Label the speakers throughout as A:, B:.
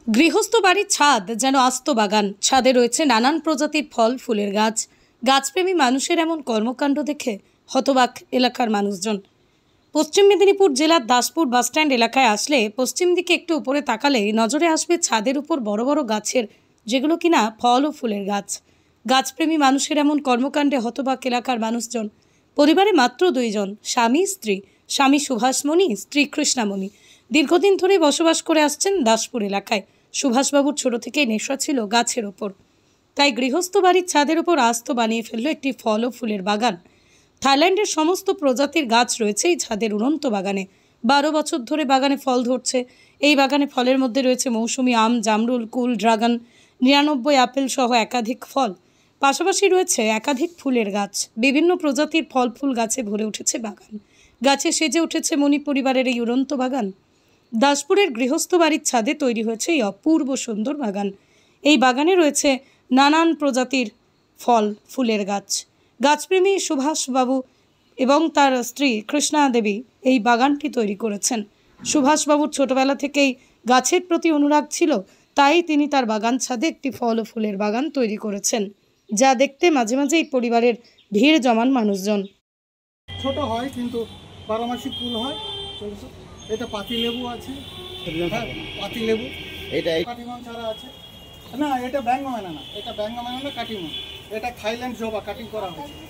A: গৃহস্থ বাড়ির ছাদ যেন আস্ত বাগান। ছাদে রয়েছে নানান প্রজাতির ফল ফুলের গাছ। গাছপ্রেমী মানুষের এমন কর্মকাণ্ড দেখে হতবাক এলাকার মানুষজন। পশ্চিম মেদিনীপুর জেলার দাসপুর বাসস্ট্যান্ড এলাকায় আসলে পশ্চিম দিকে একটু উপরে তাকালে নজরে আসবে ছাদের উপর বড় বড় গাছের, যেগুলো কিনা ফল ও ফুলের গাছ। গাছপ্রেমী মানুষের এমন কর্মকাণ্ডে হতবাক এলাকার মানুষজন। পরিবারে মাত্র 2 জন, স্বামী স্ত্রী। স্বামী সুভাষমণি, স্ত্রী কৃষ্ণামণি দীর্ঘদিন ধরে বসবাস করে আসছেন দাসপুর এলাকায়। সুভাষবাবুর ছোট থেকেই নেশা ছিল গাছের ওপর, তাই গৃহস্থ বাড়ির ছাদের ওপর আস্ত বানিয়ে ফেলল একটি ফল ও ফুলের বাগান। থাইল্যান্ডের সমস্ত প্রজাতির গাছ রয়েছে এই ছাদের উড়ন্ত বাগানে। 12 বছর ধরে বাগানে ফল ধরছে। এই বাগানে ফলের মধ্যে রয়েছে মৌসুমী আম, জামরুল, কুল, ড্রাগন, 99 আপেল সহ একাধিক ফল। পাশাপাশি রয়েছে একাধিক ফুলের গাছ। বিভিন্ন প্রজাতির ফল ফুল গাছে ভরে উঠেছে বাগান। গাছে সেজে উঠেছে মণি পরিবারের এই উড়ন্ত বাগান। দাসপুরের গৃহস্থ বাড়ির ছাদে তৈরি হয়েছে এই অপূর্ব সুন্দর বাগান। এই বাগানে রয়েছে নানান প্রজাতির ফল ফুলের গাছ। গাছপ্রেমী সুভাষবাবু এবং তার স্ত্রী কৃষ্ণা দেবী এই বাগানটি তৈরি করেছেন। সুভাষবাবুর ছোটবেলা থেকেই গাছের প্রতি অনুরাগ ছিল, তাই তিনি তার বাগান ছাদে একটি ফল ও ফুলের বাগান তৈরি করেছেন, যা দেখতে মাঝে মাঝে এই পরিবারের ভিড় জমান মানুষজন।
B: ছোট হয় কিন্তু 12 মাসি ফুল হয়। এটা পাতি লেবু আছে, পাতি লেবু, এটা কাটিমন চারা আছে। না, এটা ব্যাঙ্গমেনা না, এটা ব্যাঙ্গমেনা না, কাটিমন। এটা থাইল্যান্ড জবা কাটিং করা হয়েছে।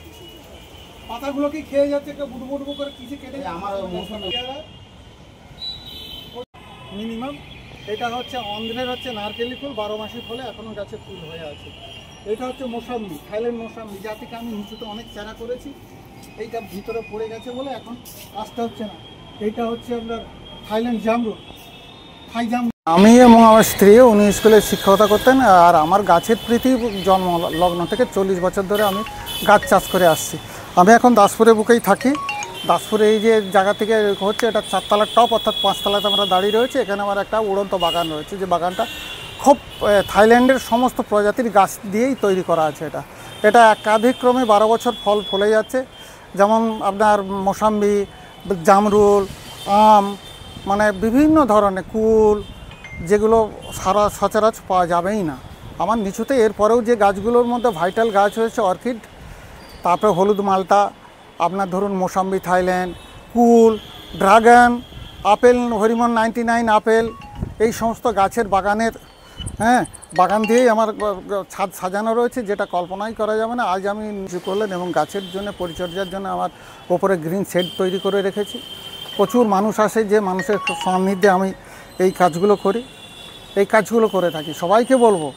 B: পাতাগুলো কি খেয়ে যাচ্ছে, একটা বুটু বুটু করে কিছু কেটে আমার মিনিমাম। এটা হচ্ছে অন্ধ্রের হচ্ছে নারকেলি ফুল, 12 মাসি ফলে এখনো গাছে ফুল হয়ে আছে। এটা হচ্ছে মৌসাম্বি, থাইল্যান্ড মৌসাম্বি, যা থেকে আমি নিচুতে অনেক চারা করেছি। এইটা ভিতরে পড়ে গেছে বলে এখন আসতে হচ্ছে না। এইটা হচ্ছে আপনার থাইল্যান্ড জামরুল, থাই জামরুল। আমি এবং আমার স্ত্রী, উনি স্কুলে শিক্ষকতা করতেন। আর আমার গাছের প্রীতি জন্ম লগ্ন থেকে 40 বছর ধরে আমি গাছ চাষ করে আসছি। আমি এখন দাসপুরের বুকেই থাকি। দাসপুরে এই যে জায়গা থেকে হচ্ছে, এটা 4 তলার টপ, অর্থাৎ 5 তলাতে আমরা দাঁড়িয়ে রয়েছে। এখানে আমার একটা উড়ন্ত বাগান রয়েছে, যে বাগানটা খুব থাইল্যান্ডের সমস্ত প্রজাতির গাছ দিয়েই তৈরি করা আছে। এটা একাধিক্রমে 12 বছর ফল ফলে যাচ্ছে। যেমন আপনার মৌসাম্বি, জামরুল, আম, মানে বিভিন্ন ধরনের কুল, যেগুলো সারা সচরাচর পাওয়া যাবেই না আমার নিচুতে। এরপরেও যে গাছগুলোর মধ্যে ভাইটাল গাছ হয়েছে অর্কিড, তারপরে হলুদ মালটা, আপনার ধরুন মৌসাম্বি থাইল্যান্ড, কুল, ড্রাগন, আপেল হরিমন 99 আপেল, এই সমস্ত গাছের বাগানের বাগান দিয়েই আমার ছাদ সাজানো রয়েছে, যেটা কল্পনাই করা যাবে না। আজ আমি নিচু করলেন এবং গাছের জন্য পরিচর্যার জন্য আমার ওপরে গ্রিন শেড তৈরি করে রেখেছি। প্রচুর মানুষ আসে, যে মানুষের সান্নিধ্যে আমি এই কাজগুলো করি, এই কাজগুলো করে থাকি। সবাইকে বলবো